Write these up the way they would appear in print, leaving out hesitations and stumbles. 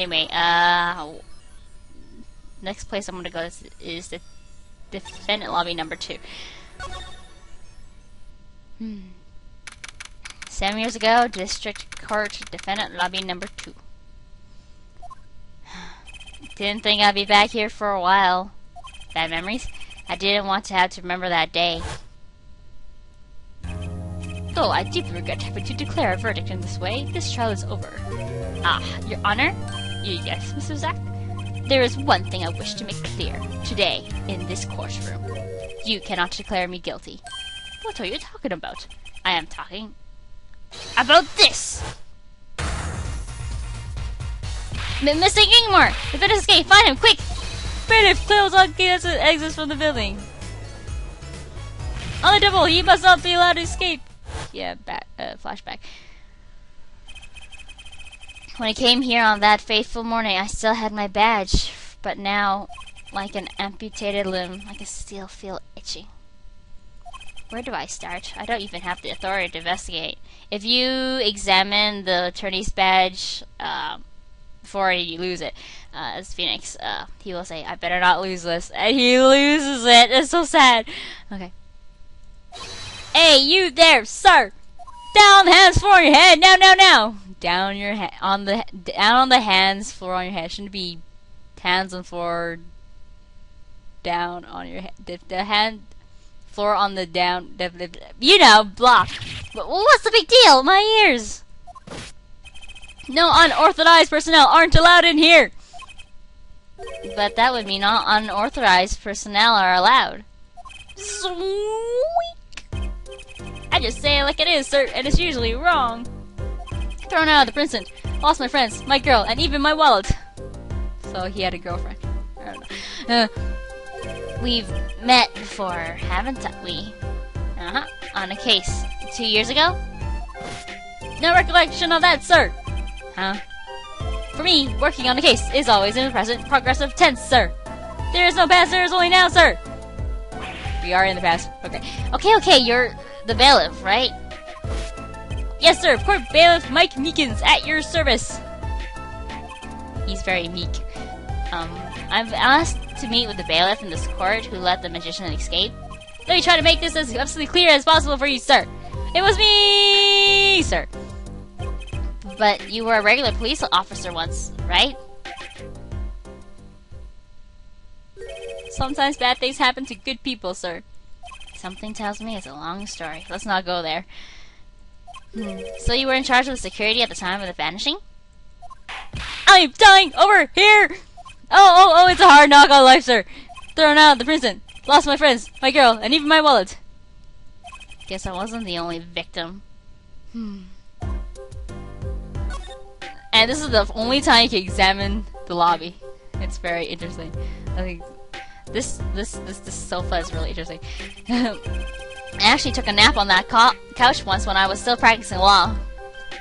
Anyway, next place I'm gonna go is the defendant lobby number 2. 7 years ago, district court defendant lobby number 2. Didn't think I'd be back here for a while. Bad memories? I didn't want to have to remember that day. Though I deeply regret having to declare a verdict in this way, this trial is over. Ah, Your Honor? Yes, Mr. Zak? There is one thing I wish to make clear today in this courtroom. You cannot declare me guilty. What are you talking about? I am talking about this! Mr. Ingmar! Defend his escape! Find him, quick! Bailiff, close all gates and exits from the building. On the double, he must not be allowed to escape. Yeah, flashback. When I came here on that fateful morning, I still had my badge, but now, like an amputated limb, I can still feel itchy. Where do I start? I don't even have the authority to investigate. If you examine the attorney's badge before you lose it, as Phoenix, he will say, I better not lose this. And he loses it. It's so sad. Okay. Hey, you there, sir! Down the hands, floor on your head! Now! Down your down on the hands, floor on your head. Shouldn't be hands on floor, down on your head. The hand, floor on the down. You know, block. But what's the big deal? My ears. No unauthorized personnel aren't allowed in here. But that would mean all unauthorized personnel are allowed. Sweet. I just say it like it is, sir, and it's usually wrong. Thrown out of the prison. Lost my friends, my girl, and even my wallet. So he had a girlfriend. I don't know. We've met before, haven't we? On a case 2 years ago? No recollection of that, sir. Huh? For me, working on a case is always in the present progressive tense, sir. There is no past, there is only now, sir. We are in the past. Okay. Okay, you're the bailiff, right? Yes, sir. Court Bailiff Mike Meekins at your service. He's very meek. I've asked to meet with the bailiff in this court who let the magician escape. Let me try to make this as absolutely clear as possible for you, sir. It was me, sir. But you were a regular police officer once, right? Sometimes bad things happen to good people, sir. Something tells me it's a long story. Let's not go there. So you were in charge of the security at the time of the vanishing? I'm dying over here! Oh, it's a hard knock on life, sir. Thrown out of the prison. Lost my friends, my girl, and even my wallet. Guess I wasn't the only victim. And this is the only time you can examine the lobby. It's very interesting. I think this sofa is really interesting. I actually took a nap on that couch once when I was still practicing law.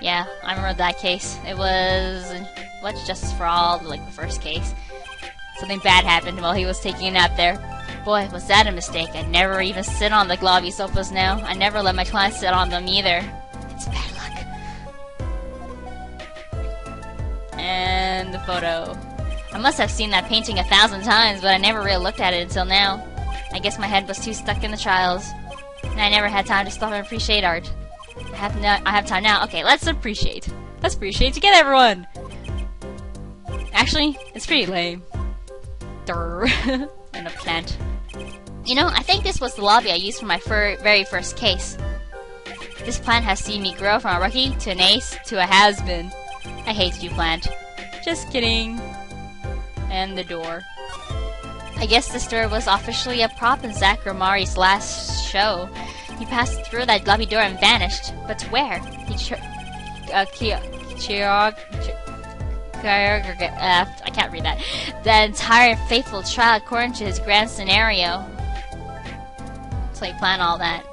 Yeah, I remember that case. It was What's Justice for All, like the first case. Something bad happened while he was taking a nap there. Boy, was that a mistake. I never even sit on the lobby sofas now. I never let my clients sit on them either. It's bad luck. And the photo. I must have seen that painting 1,000 times, but I never really looked at it until now. I guess my head was too stuck in the trials. And I never had time to stop and appreciate art. I have time now. Okay, let's appreciate. Let's appreciate together, everyone! Actually, it's pretty lame. Durr. And a plant. You know, I think this was the lobby I used for my very first case. This plant has seen me grow from a rookie to an ace to a has-been. I hate you, plant. Just kidding. And the door. I guess this door was officially a prop in Zak Gramaryre's last show. He passed through that lobby door and vanished. But where? I can't read that. The entire fateful trial according to his grand scenario. So he planned all that.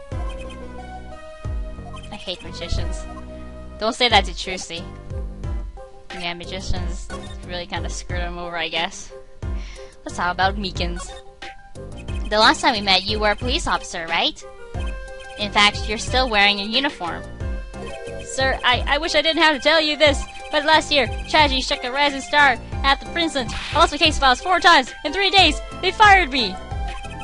I hate magicians. Don't say that to Trucy. Yeah, magicians really kind of screwed him over, I guess. Let's talk about Meekins. The last time we met, you were a police officer, right? In fact, you're still wearing your uniform. Sir, I wish I didn't have to tell you this, But last year, tragedy struck a rising star at the Princeton. I lost my case files 4 times in 3 days. They fired me.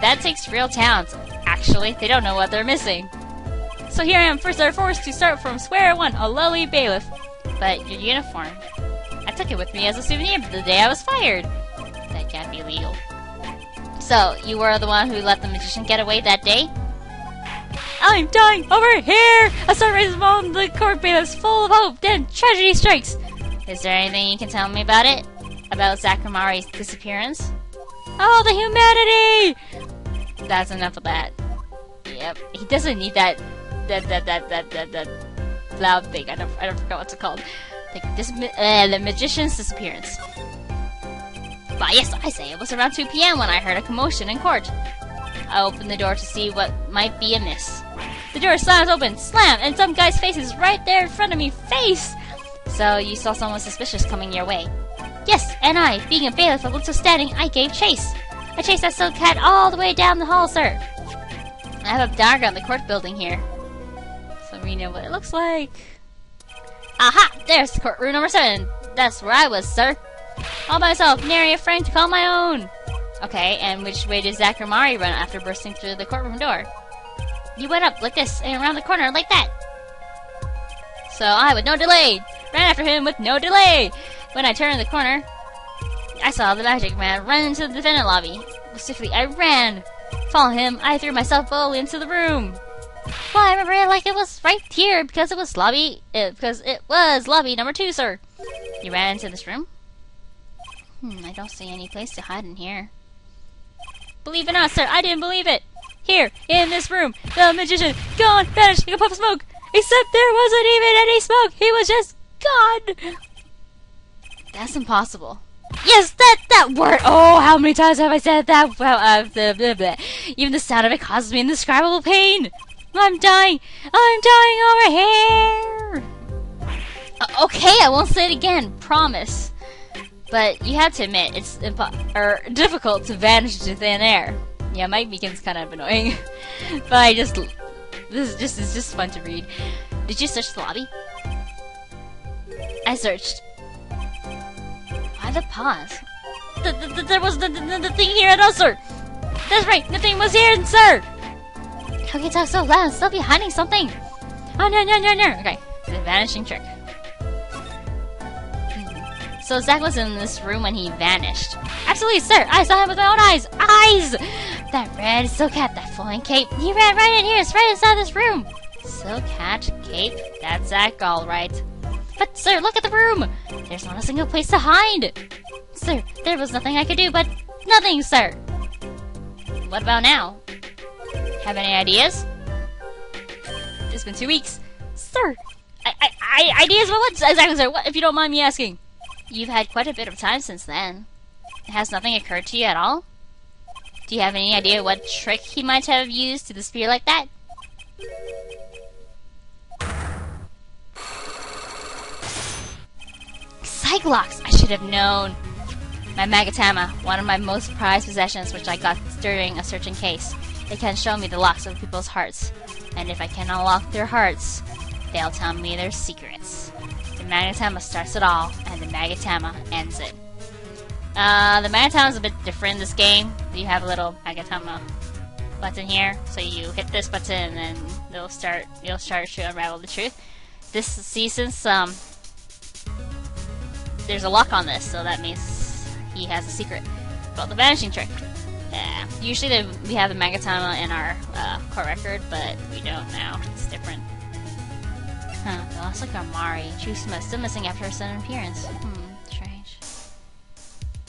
That takes real talent. Actually, they don't know what they're missing. So here I am, forced to start from square one, a lowly bailiff. But your uniform, I took it with me as a souvenir the day I was fired. That can't be legal. So, you were the one who let the magician get away that day? I'm dying over here! A sun rises among the court bailiffs full of hope, then tragedy strikes! Is there anything you can tell me about it? About Zak Gramaryre's disappearance? Oh, the humanity! That's enough of that. Yep, he doesn't need that loud thing. I don't forget what's it called. The magician's disappearance. But yes, I say it was around 2 p.m. when I heard a commotion in court. I opened the door to see what might be amiss. The door slams open, slam, and some guy's face is right there in front of me. Face! So you saw someone suspicious coming your way. Yes, and I, being a bailiff of little standing, I gave chase. I chased that silk cat all the way down the hall, sir. I have a diagram of the court building here, so we know what it looks like. Aha! There's courtroom number 7. That's where I was, sir. All by myself, nary a friend to call my own. Okay, and which way did Zak Gramaryre run after bursting through the courtroom door? He went up like this and around the corner like that. So I, with no delay, ran after him with no delay. When I turned the corner, I saw the magic man run into the defendant lobby. Swiftly, I ran. Following him, I threw myself boldly into the room. Well, I remember it like it was right here because it was lobby number 2, sir. You ran into this room? I don't see any place to hide in here. Believe it or not, sir, I didn't believe it. Here, in this room, the magician gone, vanished like a puff of smoke. Except there wasn't even any smoke. He was just gone. That's impossible. Yes, that word. Oh, how many times have I said that? Well, blah, blah, blah. Even the sound of it causes me indescribable pain. I'm dying. I'm dying over here. Okay, I won't say it again. Promise. But you have to admit, it's difficult to vanish into thin air. Yeah, Mike Meekin's kind of annoying. But it's just fun to read. Did you search the lobby? I searched. Why the pause? There was the thing here at all, sir. That's right, nothing was here, sir. How can you talk so loud and still be hiding something? Oh, no. Okay, the vanishing trick. So Zak was in this room when he vanished. Absolutely, sir. I saw him with my own eyes. Eyes! That red silk hat, that flowing cape. He ran right in here. It's right inside this room. Silk hat, cape. That's Zak, all right. But, sir, look at the room. There's not a single place to hide. Sir, there was nothing I could do, but nothing, sir. What about now? Have any ideas? It's been 2 weeks. Sir, ideas about what exactly, sir? What, if you don't mind me asking? You've had quite a bit of time since then. Has nothing occurred to you at all? Do you have any idea what trick he might have used to disappear like that? Cyclops! I should have known. My Magatama, one of my most prized possessions which I got during a searching case. It can show me the locks of people's hearts. And if I can unlock their hearts, they'll tell me their secrets. The Magatama starts it all, and the Magatama ends it. The Magatama is a bit different in this game. You have a little Magatama button here, so you hit this button, and you'll start to unravel the truth. This season, there's a lock on this, so that means he has a secret about the vanishing trick. Usually we have the Magatama in our core record, but we don't now. It's different. Huh, the lost Gramaryre. Chusma still missing after her sudden appearance. Strange.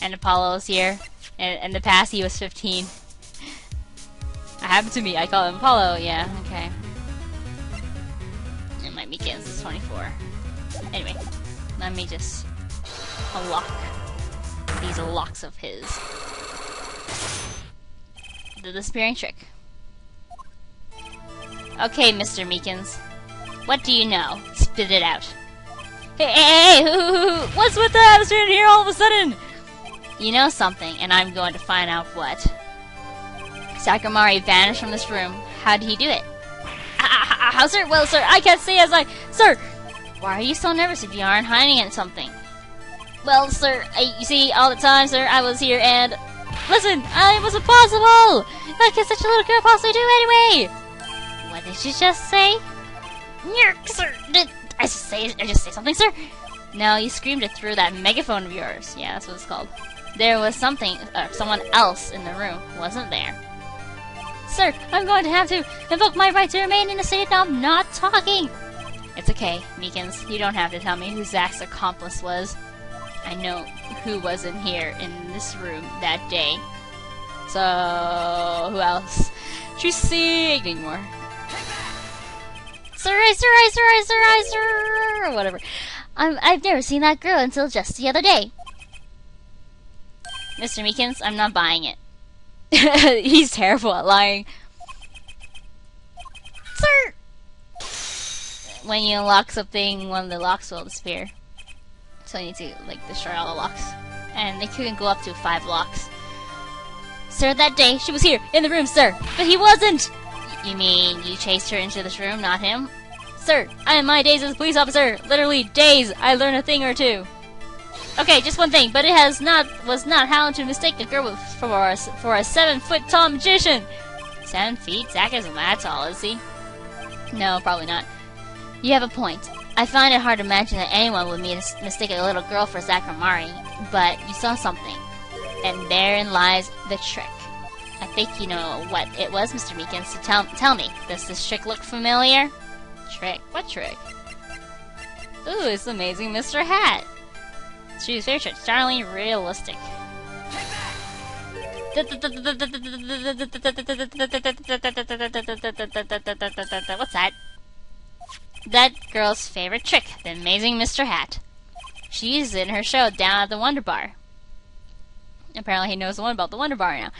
And Apollo's here. In the past, he was 15. It happened to me. I call him Apollo. Yeah, okay. And my Meekins is 24. Anyway, let me just unlock these locks of his. The disappearing trick. Okay, Mr. Meekins. What do you know? Spit it out. Hey, what's with the atmosphere in here all of a sudden? You know something, and I'm going to find out what. Zak Gramaryre vanished from this room. How did he do it? How, sir? Well, sir, I can't say as I... Sir! Why are you so nervous if you aren't hiding in something? Well, sir, you see, all the time, sir, I was here and... Listen, it was impossible! What can such a little girl possibly do anyway? What did you just say? Sir, did I just say something, sir? No, you screamed it through that megaphone of yours. Yeah, that's what it's called. There was someone else in the room, wasn't there? Sir, I'm going to have to invoke my right to remain in a state of not talking. It's okay, Meekins. You don't have to tell me who Zak's accomplice was. I know who was in here in this room that day. So, who else? Juicy! Ignore. Sir, whatever. I've never seen that girl until just the other day. Mr. Meekins, I'm not buying it. He's terrible at lying. Sir! When you unlock something, one of the locks will disappear. So you need to, like, destroy all the locks. And they couldn't go up to 5 locks. Sir, that day, she was here, in the room, sir! But he wasn't! You mean you chased her into this room, not him? Sir, I am my days as a police officer. Literally, days. I learned a thing or two. Okay, just one thing, but it was not how to mistake a girl for a 7-foot tall magician. 7 feet? Zak isn't that tall, is he? No, probably not. You have a point. I find it hard to imagine that anyone would mistake a little girl for Zak Gramaryre, but you saw something. And therein lies the trick. I think you know what it was, Mr. Meekins, so tell me, does this trick look familiar? Trick? What trick? Ooh, it's amazing Mr. Hat. She's very startlingly realistic. What's that? That girl's favorite trick, the amazing Mr. Hat. She uses it in her show down at the Wonder Bar. Apparently he knows the one about the Wonder Bar now.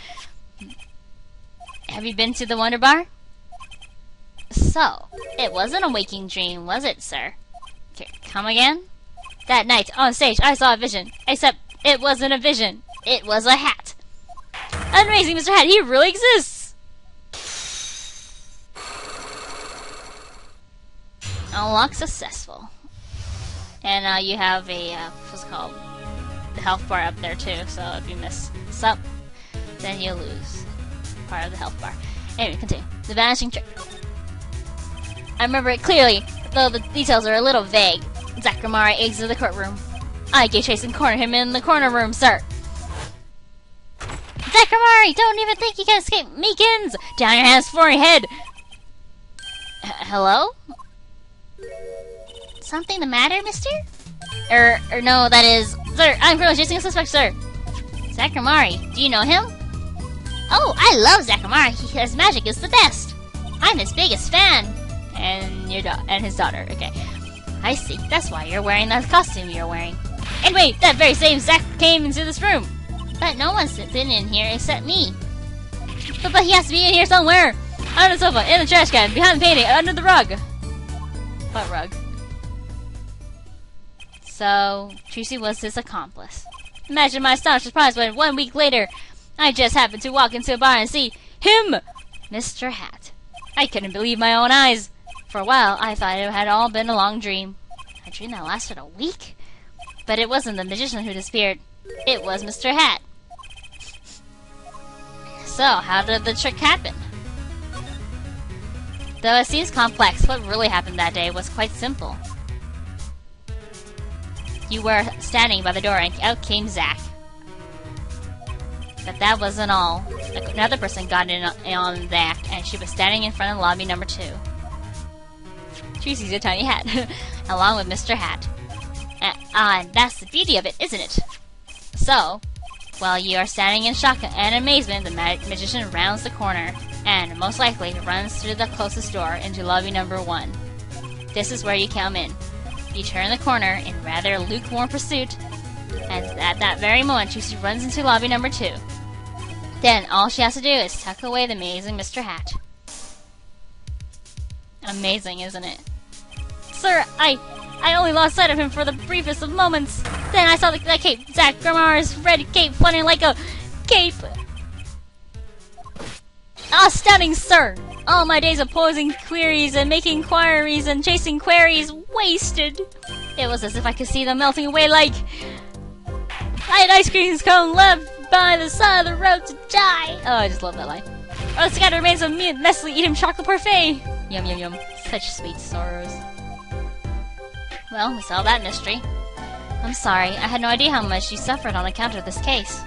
Have you been to the Wonder Bar? So, it wasn't a waking dream, was it, sir? Come again? That night, on stage, I saw a vision. Except, it wasn't a vision. It was a hat. Amazing Mr. Hat, he really exists! Unlock successful. And you have a, what's it called? The health bar up there too, so if you miss up, then you lose part of the health bar. Anyway, continue. The vanishing trick. I remember it clearly, though the details are a little vague. Zak Gramaryre exited the courtroom. I gave chase and cornered him in the corner room, sir. Zak Gramaryre, don't even think you can escape Meekins! Down your hands for your head! Hello? Something the matter, mister? No, that is... Sir, I'm criminally chasing a suspect, sir. Zak Gramaryre, do you know him? Oh, I love Zak Gramaryre. His magic is the best. I'm his biggest fan. And his daughter, okay. I see. That's why you're wearing that costume you're wearing. And wait, that very same Zak came into this room. But no one's been in here except me. But he has to be in here somewhere. Under the sofa, in the trash can, behind the painting, under the rug. What rug? So, Tracy was his accomplice. Imagine my astonished surprise when 1 week later, I just happened to walk into a bar and see him, Mr. Hat. I couldn't believe my own eyes. For a while, I thought it had all been a long dream. A dream that lasted a week? But it wasn't the magician who disappeared. It was Mr. Hat. So, how did the trick happen? Though it seems complex, what really happened that day was quite simple. You were standing by the door and out came Zak. But that wasn't all. Another person got in on the act, and she was standing in front of lobby number 2. Tracy's a tiny hat, along with Mr. Hat. And that's the beauty of it, isn't it? So, while you are standing in shock and amazement, the magician rounds the corner, and most likely runs through the closest door into lobby number 1. This is where you come in. You turn the corner in rather lukewarm pursuit, and at that very moment, Tracy runs into lobby number 2. Then all she has to do is tuck away the amazing Mr. Hat. Amazing, isn't it? Sir, I only lost sight of him for the briefest of moments. Then I saw that cape, Zak Gramaryre's red cape fluttering like a cape. Astounding, sir! All my days of posing queries and making inquiries and chasing queries wasted. It was as if I could see them melting away like ice cream cone left by the side of the road to die. Oh, I just love that line. Or the scattered remains of me messily eating chocolate parfait. Yum yum yum. Such sweet sorrows. Well, we solved that mystery. I'm sorry, I had no idea how much you suffered on account of this case.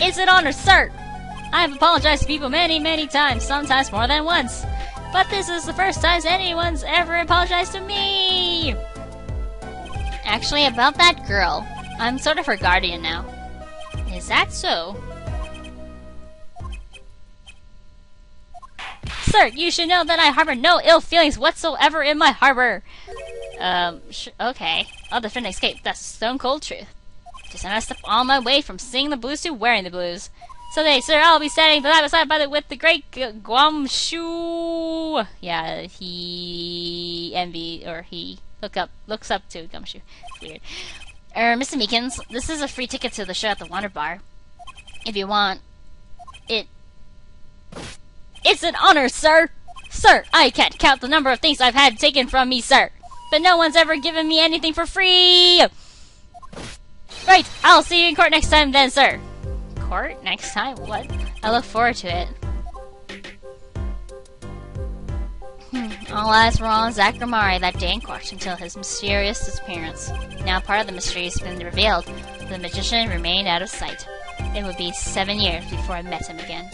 It's an honor, sir! I have apologized to people many, many times, sometimes more than once. But this is the first time anyone's ever apologized to me! Actually, about that girl, I'm sort of her guardian now. Is that so? Sir, you should know that I harbor no ill feelings whatsoever in my harbor. Okay. I'll defend and escape. That's stone cold truth. Just another step on my way from singing the blues to wearing the blues. Someday, sir, I'll be standing side by side with the great Gumshoe. Yeah, he looks up to Gumshoe. It's weird. Mr. Meekins, this is a free ticket to the show at the Water Bar. If you want it. It's an honor, sir! Sir, I can't count the number of things I've had taken from me, sir. But no one's ever given me anything for free! Right, I'll see you in court next time then, sir. Court? Next time? What? I look forward to it. All eyes were on Zak Gramaryre that day in court until his mysterious disappearance. Now part of the mystery has been revealed. The magician remained out of sight. It would be 7 years before I met him again.